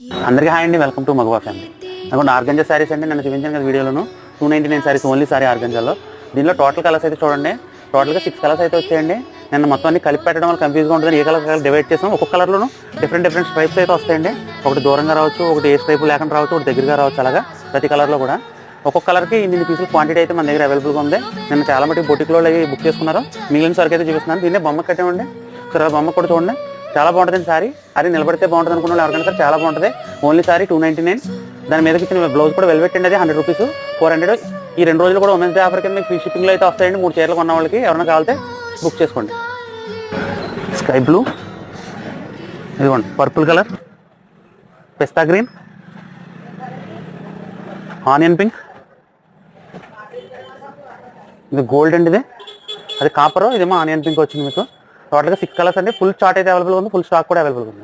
అందరికీ హాయ్ అండి, welcome to మగవా family. నాకు ఆర్గంజా శారీస్ అండి నేను చూపించాను కదా వీడియోలో 299 శారీస్ ఓన్లీ సారీ ఆర్గంజాలో. దీనిలో టోటల్ కలర్స్ అయితే చూడండి, టోటల్గా 6 కలర్స్ అయితే వచ్చాయండి. నేను మొత్తం అన్ని కలిపి పెట్టడం వల్ల కన్ఫ్యూజ్గా ఉంటుంది. ఏ కలర్ డివైడ్ చేసాం, ఒక్కొక్క కలర్లోనూ డిఫరెంట్ స్ట్రైప్స్ అయితే వస్తాయండి. ఒకటి దూరంగా రావచ్చు, ఒకటి ఏ స్ట్రైప్ లేకుండా రావచ్చు, ఒకటి దగ్గరగా రావచ్చు. అలాగా ప్రతి కలర్లో కూడా ఒక్కొక్క కలర్కి ఇన్ని పీసులు క్వాంటిటీ అయితే మన దగ్గర అవైలబుల్గా ఉంది. నేను చాలా మటుకు బొటిక్లో బుక్ చేసుకున్నారు. మిగిలిన సరికి అయితే చూపిస్తున్నాను. దీన్నే బొమ్మ కట్టామండి. సరే బొమ్మ కూడా చూడండి, చాలా బాగుంటుంది సారీ. అది నిలబడితే బాగుంటుంది అనుకున్న వాళ్ళు ఎవరికైనా సరే చాలా బాగుంటుంది. Only sorry 299. దాని మీదకి ఇచ్చిన బ్లౌజ్ కూడా వెల్వెట్ అండి, అది 100 రూపీస్ 400. ఈ 2 రోజులు కూడా ఉమెన్స్ డే ఆఫర్ కింద మీకు ఫ్రీ షిప్పింగ్లో అయితే వస్తాయండి. 3 చీరలు కొన్న వాళ్ళకి ఎవరైనా కావాలంటే బుక్ చేసుకోండి. స్కై బ్లూ, ఇదిగోండి పర్పుల్ కలర్, పిస్తా గ్రీన్, ఆనియన్ పింక్, ఇది గోల్డ్ అండి, ఇది అది కాపరు, ఇదేమో ఆనియన్ పింక్ వచ్చింది. మీకు టోటల్గా 6 కలర్స్ అండి. ఫుల్ చార్ట్ అయితే అవైలబుల్ ఉంది, ఫుల్ స్టాక్ కూడా అవైలబుల్ ఉంది.